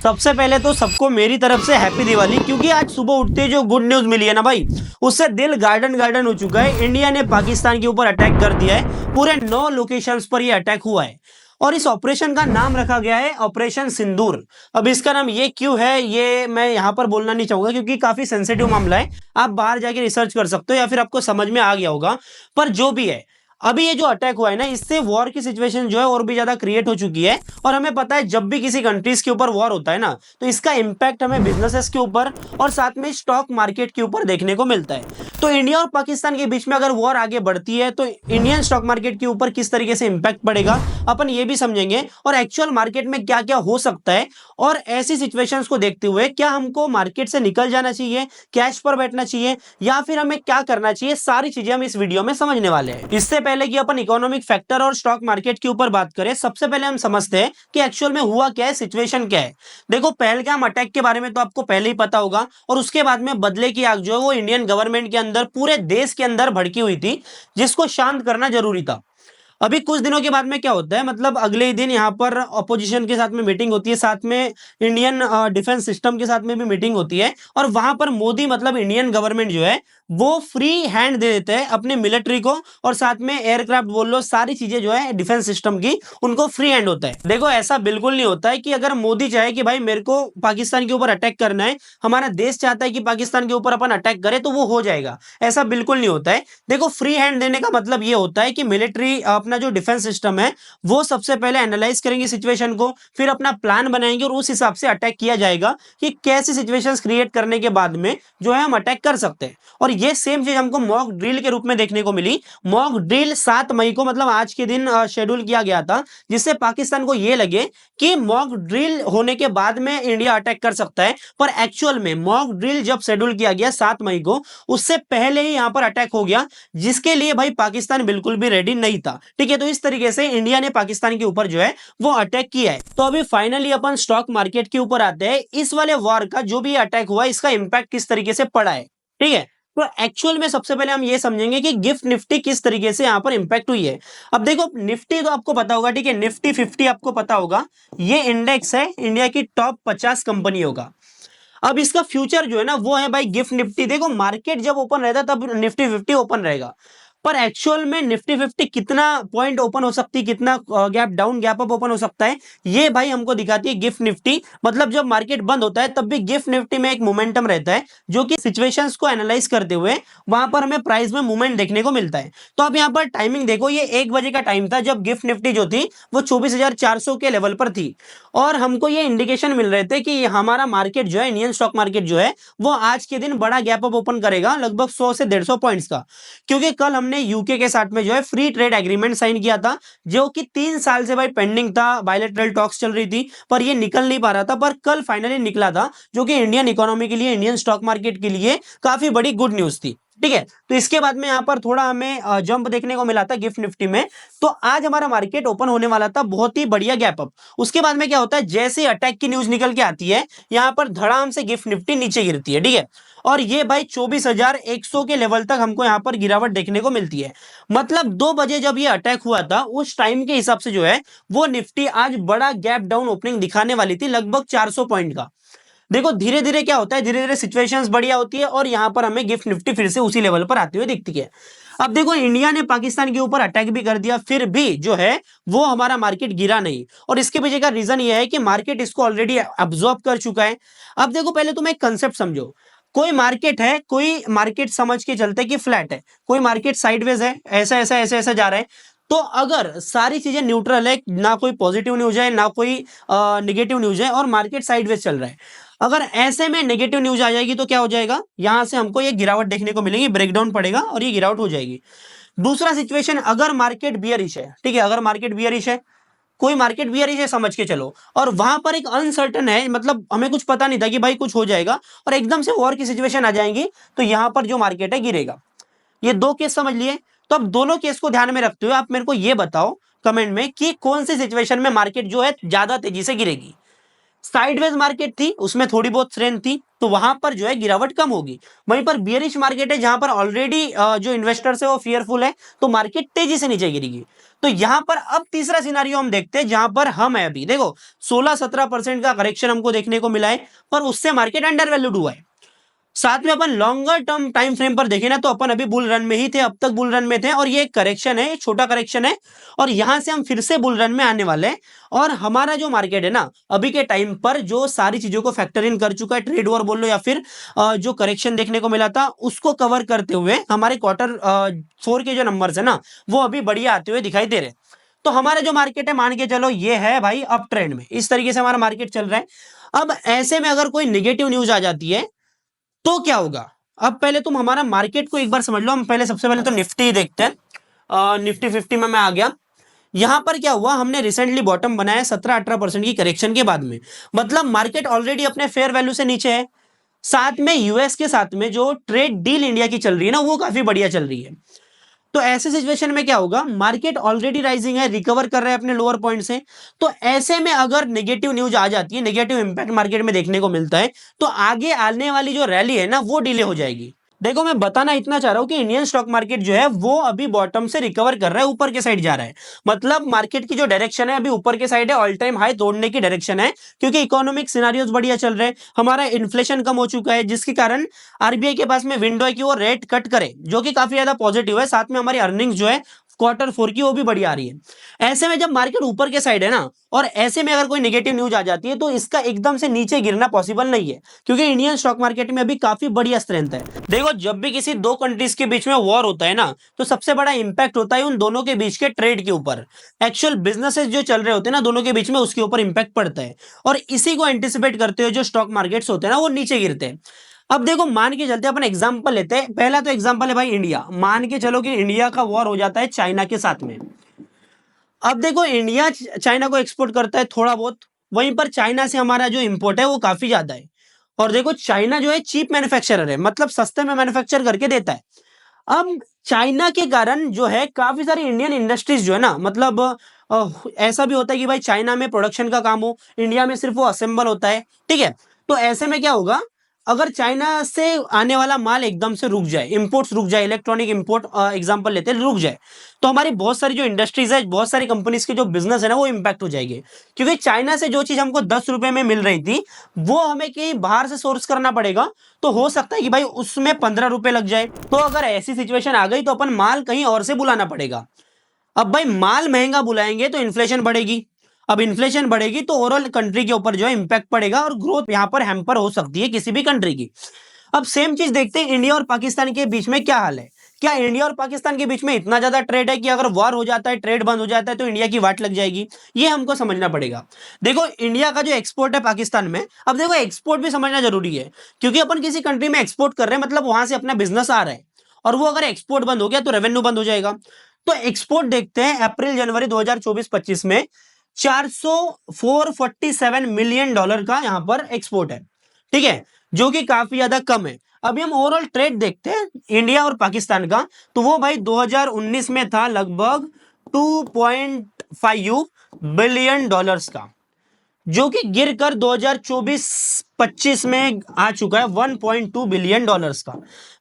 सबसे पहले तो सबको मेरी तरफ से हैप्पी दिवाली, क्योंकि आज सुबह उठते जो गुड न्यूज मिली है ना भाई, उससे दिल गार्डन गार्डन हो चुका है। इंडिया ने पाकिस्तान के ऊपर अटैक कर दिया है। पूरे 9 लोकेशंस पर ये अटैक हुआ है और इस ऑपरेशन का नाम रखा गया है ऑपरेशन सिंदूर। अब इसका नाम ये क्यों है, ये मैं यहाँ पर बोलना नहीं चाहूंगा क्योंकि काफी सेंसिटिव मामला है। आप बाहर जाके रिसर्च कर सकते हो या फिर आपको समझ में आ गया होगा। पर जो भी है, अभी ये जो अटैक हुआ है ना, इससे वॉर की सिचुएशन जो है और भी ज्यादा क्रिएट हो चुकी है। और हमें पता है जब भी किसी कंट्रीज के ऊपर वॉर होता है ना, तो इसका इंपैक्ट हमें बिजनेसेस के ऊपर और साथ में स्टॉक मार्केट के ऊपर देखने को मिलता है। तो इंडिया और पाकिस्तान के बीच में अगर वॉर आगे बढ़ती है तो इंडियन स्टॉक मार्केट के ऊपर किस तरीके से इंपैक्ट पड़ेगा अपन ये भी समझेंगे, और एक्चुअल मार्केट में क्या क्या हो सकता है। और ऐसी सिचुएशंस को देखते हुए क्या हमको मार्केट से निकल जाना चाहिए, कैश पर बैठना चाहिए, या फिर हमें क्या करना चाहिए, सारी चीजें हम इस वीडियो में समझने वाले हैं। इससे पहले कि अपन इकोनॉमिक फैक्टर और स्टॉक मार्केट के ऊपर बात करें, सबसे पहले हम समझते हैं कि एक्चुअल में हुआ क्या है, सिचुएशन क्या है। देखो, पहलगाम अटैक के बारे में तो आपको पहले ही पता होगा, और उसके बाद में बदले की आग जो है वो इंडियन गवर्नमेंट के अंदर, पूरे देश के अंदर भड़की हुई थी, जिसको शांत करना जरूरी था। अभी कुछ दिनों के बाद में क्या होता है, मतलब अगले ही दिन यहाँ पर अपोजिशन के साथ में मीटिंग होती है, साथ में इंडियन डिफेंस सिस्टम के साथ में भी मीटिंग होती है। और वहां पर मोदी मतलब इंडियन गवर्नमेंट जो है वो फ्री हैंड दे देते हैं अपने मिलिट्री को, और साथ में एयरक्राफ्ट बोल लो, सारी चीजें जो है डिफेंस सिस्टम की, उनको फ्री हैंड होता है। देखो, ऐसा बिल्कुल नहीं होता है कि अगर मोदी चाहे कि भाई मेरे को पाकिस्तान के ऊपर अटैक करना है, हमारा देश चाहता है कि पाकिस्तान के ऊपर अपन अटैक करें, तो वो हो जाएगा, ऐसा बिल्कुल नहीं होता है। देखो, फ्री हैंड देने का मतलब ये होता है कि मिलिट्री अपना जो डिफेंस सिस्टम है वो सबसे पहले एनालाइज करेंगे सिचुएशन को, फिर अपना प्लान बनाएंगे और उस हिसाब से अटैक किया जाएगा कि कैसी सिचुएशंस क्रिएट करने के बाद में जो है हम अटैक कर सकते हैं। और ये सेम चीज हमको मॉक ड्रिल के रूप में देखने को मिली। मॉक ड्रिल 7 मई को, मतलब आज के दिन शेड्यूल किया गया था, जिससे पाकिस्तान को ये लगे कि मॉक ड्रिल होने के बाद में इंडिया अटैक कर सकता है। पर एक्चुअल में मॉक ड्रिल जब शेड्यूल किया गया 7 मई को, उससे पहले ही यहां पर अटैक हो गया, जिसके लिए भाई पाकिस्तान बिल्कुल भी रेडी नहीं था। ठीक है, तो इस तरीके से इंडिया ने पाकिस्तान के ऊपर जो है वो अटैक किया है। तो अभी फाइनली अपन स्टॉक मार्केट के ऊपर आते हैं। इस वाले वॉर का जो भी अटैक हुआ, इसका इंपैक्ट किस तरीके से पड़ा है। ठीक है, तो एक्चुअल में सबसे पहले हम ये समझेंगे कि गिफ्ट निफ्टी किस तरीके से यहां पर इंपैक्ट हुई है। अब देखो, निफ्टी तो आपको पता होगा, ठीक है, निफ्टी 50 आपको पता होगा, ये इंडेक्स है इंडिया की टॉप 50 कंपनियों का। अब इसका फ्यूचर जो है ना वो है भाई गिफ्ट निफ्टी। देखो, मार्केट जब ओपन रहता है तब निफ्टी 50 ओपन रहेगा, पर एक्चुअल में निफ्टी 50 कितना पॉइंट ओपन हो सकती है, कितना gap down gap up open हो सकता है, ये भाई हमको दिखाती है गिफ्ट निफ्टी। मतलब जब मार्केट बंद होता है तब भी गिफ्ट निफ्टी में एक मोमेंटम रहता है, जो कि सिचुएशंस को एनालाइज करते हुए वहां पर हमें प्राइस में मूवमेंट देखने को मिलता है। तो अब यहाँ पर टाइमिंग देखो, ये 1 बजे का टाइम था जब गिफ्ट निफ्टी जो थी वो 24,400 के लेवल पर थी। और हमको ये इंडिकेशन मिल रहे थे कि हमारा मार्केट जो है, इंडियन स्टॉक मार्केट जो है, वो आज के दिन बड़ा गैप अप ओपन करेगा, लगभग 100 से 150 पॉइंट्स का। क्योंकि कल हमने यूके के साथ में जो है फ्री ट्रेड एग्रीमेंट साइन किया था, जो कि 3 साल से भाई पेंडिंग था, बायलैटरल टॉक्स चल रही थी, पर ये निकल नहीं पा रहा था, पर कल फाइनली निकला था, जो कि इंडियन इकोनॉमी के लिए, इंडियन स्टॉक मार्केट के लिए काफी बड़ी गुड न्यूज थी। ठीक है, तो इसके बाद में यहाँ पर थोड़ा हमें जंप देखने को मिला था गिफ्ट निफ्टी में। तो आज हमारा मार्केट ओपन होने वाला था बहुत ही बढ़िया गैप अप। उसके बाद में क्या होता है, जैसे अटैक की न्यूज निकल के आती है, यहाँ पर धड़ाम से गिफ्ट निफ्टी नीचे गिरती है। ठीक है, और ये भाई 24,100 के लेवल तक हमको यहाँ पर गिरावट देखने को मिलती है। मतलब 2 बजे जब ये अटैक हुआ था, उस टाइम के हिसाब से जो है वो निफ्टी आज बड़ा गैप डाउन ओपनिंग दिखाने वाली थी, लगभग 400 पॉइंट का। देखो, धीरे धीरे क्या होता है, धीरे धीरे सिचुएशंस बढ़िया होती है और यहाँ पर हमें गिफ्ट निफ्टी फिर से उसी लेवल पर आती हुई दिखती है। अब देखो, इंडिया ने पाकिस्तान के ऊपर अटैक भी कर दिया, फिर भी जो है वो हमारा मार्केट गिरा नहीं, और इसके पीछे का रीजन ये है कि मार्केट इसको ऑलरेडी अब्सॉर्ब कर चुका है। अब देखो, पहले तुम एक कंसेप्ट समझो। कोई मार्केट है, कोई मार्केट समझ के चलते कि फ्लैट है, कोई मार्केट साइडवेज है, ऐसा ऐसा ऐसा ऐसा जा रहा है। तो अगर सारी चीजें न्यूट्रल है, ना कोई पॉजिटिव न्यूज है, ना कोई निगेटिव न्यूज है, और मार्केट साइडवेज चल रहा है, अगर ऐसे में नेगेटिव न्यूज आ जाएगी तो क्या हो जाएगा, यहां से हमको ये गिरावट देखने को मिलेगी, ब्रेकडाउन पड़ेगा और ये गिरावट हो जाएगी। दूसरा सिचुएशन, अगर मार्केट बियरिश है, ठीक है, अगर मार्केट बियरिश है, कोई मार्केट बियरिश है समझ के चलो, और वहां पर एक अनसर्टन है, मतलब हमें कुछ पता नहीं था कि भाई कुछ हो जाएगा, और एकदम से वॉर की सिचुएशन आ जाएंगी, तो यहां पर जो मार्केट है गिरेगा। ये 2 केस समझ लिए। तो अब दोनों केस को ध्यान में रखते हुए आप मेरे को ये बताओ कमेंट में कि कौन सी सिचुएशन में मार्केट जो है ज्यादा तेजी से गिरेगी। साइडवेज मार्केट थी, उसमें थोड़ी बहुत स्ट्रेंथ थी, तो वहां पर जो है गिरावट कम होगी। वहीं पर बियरिश मार्केट है जहां पर ऑलरेडी जो इन्वेस्टर्स है वो फियरफुल है, तो मार्केट तेजी से नीचे गिरेगी। तो यहां पर अब तीसरा सिनारियो हम देखते हैं जहां पर हम है अभी देखो 16-17% का करेक्शन हमको देखने को मिला है, पर उससे मार्केट अंडर वैल्यूड हुआ है। साथ में अपन लॉन्गर टर्म टाइम फ्रेम पर देखें ना तो अपन अभी बुल रन में ही थे, अब तक बुल रन में थे, और ये एक करेक्शन है, छोटा करेक्शन है, और यहां से हम फिर से बुल रन में आने वाले हैं। और हमारा जो मार्केट है ना अभी के टाइम पर जो सारी चीजों को फैक्टर इन कर चुका है, ट्रेड वॉर बोल लो या फिर जो करेक्शन देखने को मिला था उसको कवर करते हुए हमारे क्वार्टर 4 के जो नंबर्स है ना वो अभी बढ़िया आते हुए दिखाई दे रहे हैं। तो हमारा जो मार्केट है मान के चलो ये है भाई अप ट्रेंड में, इस तरीके से हमारा मार्केट चल रहा है। अब ऐसे में अगर कोई नेगेटिव न्यूज आ जाती है तो क्या होगा? अब पहले तुम हमारा मार्केट को एक बार समझ लो। हम पहले सबसे पहले तो निफ्टी देखते हैं। निफ्टी 50 में मैं आ गया। यहां पर क्या हुआ, हमने रिसेंटली बॉटम बनाया 17-18% की करेक्शन के बाद में, मतलब मार्केट ऑलरेडी अपने फेयर वैल्यू से नीचे है। साथ में यूएस के साथ में जो ट्रेड डील इंडिया की चल रही है ना वो काफी बढ़िया चल रही है। तो ऐसे सिचुएशन में क्या होगा, मार्केट ऑलरेडी राइजिंग है, रिकवर कर रहा है अपने लोअर पॉइंट से। तो ऐसे में अगर नेगेटिव न्यूज आ जाती है, नेगेटिव इंपैक्ट मार्केट में देखने को मिलता है, तो आगे आने वाली जो रैली है ना वो डिले हो जाएगी। देखो मैं बताना इतना चाह रहा हूं कि इंडियन स्टॉक मार्केट जो है वो अभी बॉटम से रिकवर कर रहा है, ऊपर के साइड जा रहा है। मतलब मार्केट की जो डायरेक्शन है अभी ऊपर के साइड है, ऑल टाइम हाई तोड़ने की डायरेक्शन है, क्योंकि इकोनॉमिक सिनारियोज बढ़िया चल रहे हैं, हमारा इन्फ्लेशन कम हो चुका है, जिसके कारण आरबीआई के पास में विंडो है कि वो रेट कट करे, जो कि काफी ज्यादा पॉजिटिव है। साथ में हमारी अर्निंग्स जो है क्वार्टर 4 की वो भी बढ़िया आ रही है। ऐसे में जब मार्केट ऊपर के साइड है ना, और ऐसे में अगर कोई नेगेटिव न्यूज आ जाती है तो इसका एकदम से नीचे गिरना पॉसिबल नहीं है, क्योंकि इंडियन स्टॉक मार्केट में अभी काफी बढ़िया स्ट्रेंथ है। देखो जब भी किसी दो कंट्रीज के बीच में वॉर होता है ना तो सबसे बड़ा इंपैक्ट होता है उन दोनों के बीच के ट्रेड के ऊपर, एक्चुअल बिजनेसेस जो चल रहे होते हैं ना दोनों के बीच में उसके ऊपर इंपैक्ट पड़ता है। और इसी को एंटिसिपेट करते हुए जो स्टॉक मार्केट्स होते हैं ना वो नीचे गिरते हैं। अब देखो मान के चलते अपन एग्जांपल लेते हैं। पहला तो एग्जांपल है भाई इंडिया। मान के चलो कि इंडिया का वॉर हो जाता है चाइना के साथ में। अब देखो इंडिया चाइना को एक्सपोर्ट करता है थोड़ा बहुत, वहीं पर चाइना से हमारा जो इंपोर्ट है वो काफी ज्यादा है। और देखो चाइना जो है चीप मैन्युफैक्चरर है, मतलब सस्ते में मैन्युफैक्चर करके देता है। अब चाइना के कारण जो है काफी सारी इंडियन इंडस्ट्रीज जो है ना, मतलब ऐसा भी होता है कि भाई चाइना में प्रोडक्शन का काम हो, इंडिया में सिर्फ वो असेंबल होता है, ठीक है। तो ऐसे में क्या होगा, अगर चाइना से आने वाला माल एकदम से रुक जाए, इंपोर्ट्स रुक जाए, इलेक्ट्रॉनिक इंपोर्ट एग्जांपल लेते हैं रुक जाए, तो हमारी बहुत सारी जो इंडस्ट्रीज है, बहुत सारी कंपनीज के जो बिजनेस है ना वो इंपैक्ट हो जाएंगे। क्योंकि चाइना से जो चीज हमको 10 रुपए में मिल रही थी वो हमें कहीं बाहर से सोर्स करना पड़ेगा, तो हो सकता है कि भाई उसमें 15 रुपए लग जाए। तो अगर ऐसी सिचुएशन आ गई तो अपन माल कहीं और से बुलाना पड़ेगा। अब भाई माल महंगा बुलाएंगे तो इन्फ्लेशन बढ़ेगी। अब इन्फ्लेशन बढ़ेगी तो ओवरऑल कंट्री के ऊपर जो है इंपैक्ट पड़ेगा और ग्रोथ यहां पर हैम्पर हो सकती है किसी भी कंट्री की। अब सेम चीज देखते हैं इंडिया और पाकिस्तान के बीच में क्या हाल है। क्या इंडिया और पाकिस्तान के बीच में इतना ज्यादा ट्रेड है कि अगर वॉर हो जाता है, ट्रेड बंद हो जाता है तो इंडिया की वाट लग जाएगी? ये हमको समझना पड़ेगा। देखो इंडिया का जो एक्सपोर्ट है पाकिस्तान में, अब देखो एक्सपोर्ट भी समझना जरूरी है, क्योंकि अपन किसी कंट्री में एक्सपोर्ट कर रहे हैं मतलब वहां से अपना बिजनेस आ रहा है, और वो अगर एक्सपोर्ट बंद हो गया तो रेवेन्यू बंद हो जाएगा। तो एक्सपोर्ट देखते हैं अप्रैल जनवरी 2024-25 में 447 मिलियन डॉलर का यहां पर एक्सपोर्ट है, ठीक है, जो कि काफी ज्यादा कम है। अभी हम ओवरऑल ट्रेड देखते हैं इंडिया और पाकिस्तान का, तो वो भाई 2019 में था लगभग 2.5 बिलियन डॉलर्स का, जो कि गिरकर 2024-25 में आ चुका है 1.2 बिलियन डॉलर्स का।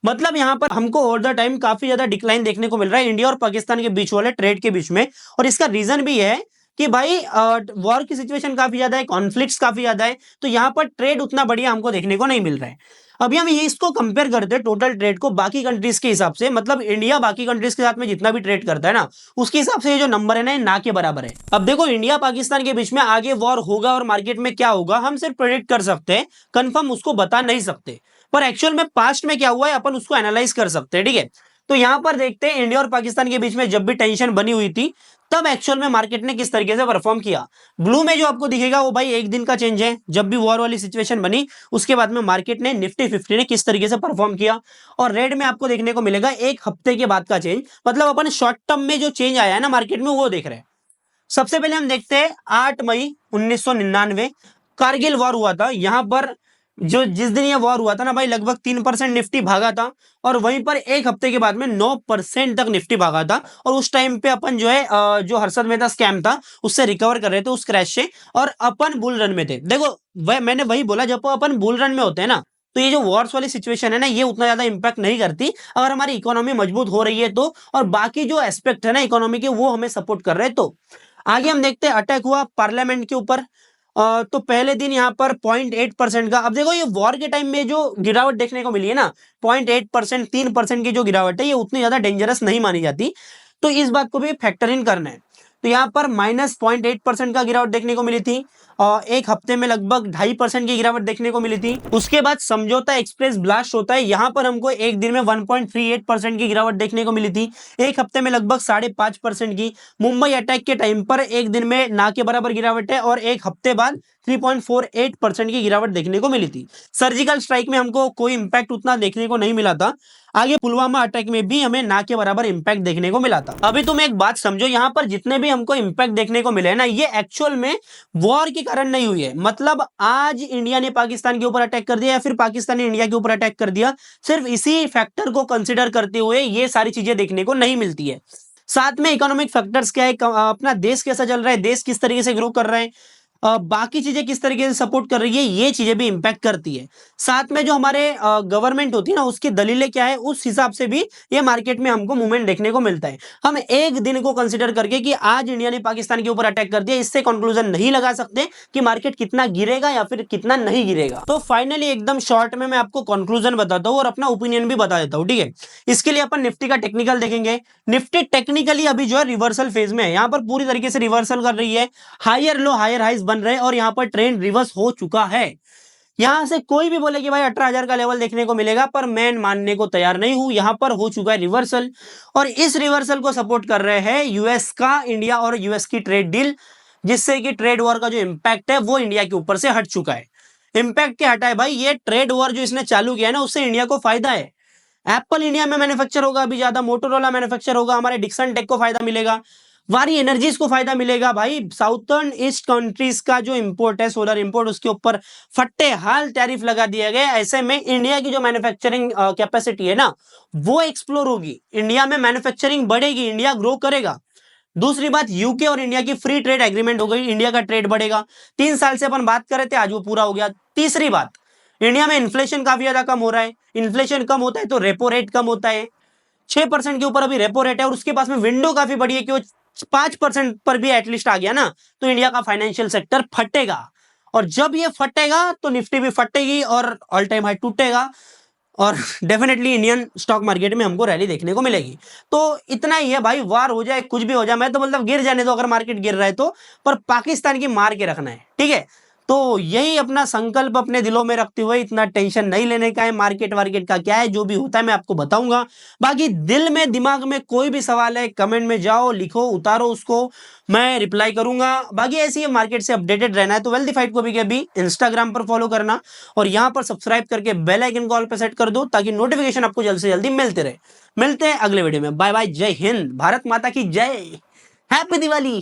मतलब यहां पर हमको ओवर द टाइम काफी ज्यादा डिक्लाइन देखने को मिल रहा है इंडिया और पाकिस्तान के बीच वाले ट्रेड के बीच में। और इसका रीजन भी है कि भाई वॉर की सिचुएशन काफी ज्यादा है, कॉन्फ्लिक्ट्स काफी ज्यादा है, तो यहां पर ट्रेड उतना बढ़िया हमको देखने को नहीं मिल रहा है। अभी हम ये इसको कंपेयर करते हैं टोटल ट्रेड को बाकी कंट्रीज के हिसाब से, मतलब इंडिया बाकी कंट्रीज के साथ में जितना भी ट्रेड करता है ना उसके हिसाब से ये जो नंबर है ना के बराबर है। अब देखो इंडिया पाकिस्तान के बीच में आगे वॉर होगा और मार्केट में क्या होगा हम सिर्फ प्रेडिक्ट कर सकते हैं, कंफर्म उसको बता नहीं सकते, पर एक्चुअल में पास्ट में क्या हुआ है अपन उसको एनालाइज कर सकते हैं, ठीक है। तो यहां पर देखते हैं इंडिया और पाकिस्तान के बीच में जब भी टेंशन बनी हुई थी तब एक्चुअल में मार्केट ने किस तरीके से परफॉर्म किया। ब्लू में जो आपको दिखेगा वो भाई एक दिन का चेंज है, जब भी वॉर वाली सिचुएशन बनी उसके बाद में मार्केट ने निफ्टी 50 ने किस तरीके से परफॉर्म किया। और रेड में आपको देखने को मिलेगा एक हफ्ते के बाद का चेंज, मतलब अपन शॉर्ट टर्म में जो चेंज आया है ना मार्केट में वो देख रहे हैं। सबसे पहले हम देखते हैं 8 मई 1999 कारगिल वॉर हुआ था। यहां पर जो जिस दिन ये वॉर हुआ था ना भाई, लगभग 3% निफ्टी भागा था, और वहीं पर एक हफ्ते के बाद में 9% तक निफ्टी भागा था। और उस टाइम पे अपन जो है जो हर्षद मेहता स्कैम था उससे रिकवर कर रहे थे, उस क्रैश से, और अपन बुल रन में थे। देखो मैंने वही बोला, जब अपन बुल रन में होते हैं ना, तो ये जो वॉर्स वाली सिचुएशन है ना, ये उतना ज्यादा इंपैक्ट नहीं करती अगर हमारी इकोनॉमी मजबूत हो रही है तो, और बाकी जो एस्पेक्ट है ना इकोनॉमी के, वो हमें सपोर्ट कर रहे हैं तो। आगे हम देखते हैं, अटैक हुआ पार्लियामेंट के ऊपर। तो पहले दिन यहाँ पर 0.8% का, अब देखो ये वॉर के टाइम में जो गिरावट देखने को मिली है ना, 0.8%, 3% की जो गिरावट है, ये उतनी ज्यादा डेंजरस नहीं मानी जाती, तो इस बात को भी फैक्टर इन करना है। तो यहाँ पर -0.8% का गिरावट देखने को मिली थी, और एक हफ्ते में लगभग 2.5% की गिरावट देखने को मिली थी। उसके बाद समझौता एक्सप्रेस ब्लास्ट होता है, यहाँ पर हमको एक दिन में 1.38% की गिरावट देखने को मिली थी, एक हफ्ते में लगभग 5.5% की। मुंबई अटैक के टाइम पर एक दिन में ना के बराबर गिरावट है, और एक हफ्ते बाद 3.48% की गिरावट देखने को मिली थी। सर्जिकल स्ट्राइक में हमको कोई इंपैक्ट उतना देखने को नहीं मिला था। आगे पुलवामा अटैक में भी हमें ना के बराबर इंपैक्ट देखने को मिला था। अभी तुम एक बात समझो, यहाँ पर जितने भी हमको इंपैक्ट देखने को मिले ना, ये एक्चुअल में वॉर के कारण नहीं हुई है। मतलब आज इंडिया ने पाकिस्तान के ऊपर अटैक कर दिया, या फिर पाकिस्तान ने इंडिया के ऊपर अटैक कर दिया, सिर्फ इसी फैक्टर को कंसिडर करते हुए ये सारी चीजें देखने को नहीं मिलती है। साथ में इकोनॉमिक फैक्टर्स क्या है, अपना देश कैसा चल रहा है, देश किस तरीके से ग्रो कर रहा है, बाकी चीजें किस तरीके से सपोर्ट कर रही है, ये चीजें भी इंपैक्ट करती है। साथ में जो हमारे गवर्नमेंट होती है ना, उसकी दलीलें क्या है, उस हिसाब से भी ये मार्केट में हमको मूवमेंट देखने को मिलता है। हम एक दिन को कंसिडर करके कि आज इंडिया ने पाकिस्तान के ऊपर अटैक कर दिया, इससे कंक्लूजन नहीं लगा सकते कि मार्केट कितना गिरेगा या फिर कितना नहीं गिरेगा। तो फाइनली एकदम शॉर्ट में मैं आपको कंक्लूजन बताता हूँ और अपना ओपिनियन भी बता देता हूँ, ठीक है। इसके लिए अपन निफ्टी का टेक्निकल देखेंगे। निफ्टी टेक्निकली अभी जो है रिवर्सल फेज में है, यहाँ पर पूरी तरीके से रिवर्सल कर रही है, हायर लो हायर हाइज बन रहे हैं, और यहाँ पर ट्रेंड रिवर्स हो चुका है। यहां से कोई भी बोले कि भाई 18,000 का लेवल देखने को मिलेगा, पर मैं मानने को तैयार नहीं हूं। यहां पर हो चुका है रिवर्सल, और इस रिवर्सल को सपोर्ट कर रहे हैं यूएस का, इंडिया और यूएस की ट्रेड डील, जिससे कि ट्रेड वॉर का जो इंपैक्ट है वो इंडिया के ऊपर से हट चुका है। इंपैक्ट क्या हटा है भाई, ये ट्रेड वॉर जो इसने चालू किया है ना, उससे इंडिया को फायदा है। एप्पल इंडिया में मैन्युफैक्चर होगा अभी ज्यादा, मोटोरोला मैन्युफैक्चर होगा, हमारे डिक्सन टेक को फायदा मिलेगा, वारी एनर्जीज को फायदा मिलेगा। भाई साउथर्न ईस्ट कंट्रीज का जो इंपोर्ट है, सोलर इंपोर्ट, उसके ऊपर फट्टे हाल टैरिफ लगा दिया गया। ऐसे में इंडिया की जो मैन्युफैक्चरिंग कैपेसिटी है ना, वो एक्सप्लोर होगी, इंडिया में मैन्युफैक्चरिंग बढ़ेगी, इंडिया ग्रो करेगा। दूसरी बात, यूके और इंडिया की फ्री ट्रेड एग्रीमेंट हो गई, इंडिया का ट्रेड बढ़ेगा। 3 साल से अपन बात कर रहे थे, आज वो पूरा हो गया। तीसरी बात, इंडिया में इन्फ्लेशन काफी ज्यादा कम हो रहा है। इन्फ्लेशन कम होता है तो रेपो रेट कम होता है। 6% के ऊपर अभी रेपो रेट है, और उसके पास में विंडो काफी बड़ी है कि वो 5% पर भी एटलीस्ट आ गया ना, तो इंडिया का फाइनेंशियल सेक्टर फटेगा। और जब ये फटेगा तो निफ्टी भी फटेगी और ऑल टाइम हाई टूटेगा, और डेफिनेटली इंडियन स्टॉक मार्केट में हमको रैली देखने को मिलेगी। तो इतना ही है भाई, वार हो जाए कुछ भी हो जाए, मैं तो मतलब गिर जाने दो अगर मार्केट गिर रहा है तो, पर पाकिस्तान की मार के रखना है, ठीक है। तो यही अपना संकल्प अपने दिलों में रखते हुए, इतना टेंशन नहीं लेने का है। मार्केट वार्केट का क्या है, जो भी होता है मैं आपको बताऊंगा। बाकी दिल में दिमाग में कोई भी सवाल है, कमेंट में जाओ, लिखो, उतारो उसको, मैं रिप्लाई करूंगा। बाकी ऐसी है, मार्केट से अपडेटेड रहना है तो वेल्दी फाइट को भी इंस्टाग्राम पर फॉलो करना, और यहाँ पर सब्सक्राइब करके बेल आइकन कॉल पे सेट कर दो, ताकि नोटिफिकेशन आपको जल्द से जल्दी मिलते रहे। मिलते हैं अगले वीडियो में। बाय बाय, जय हिंद, भारत माता की जय, हैप्पी दिवाली।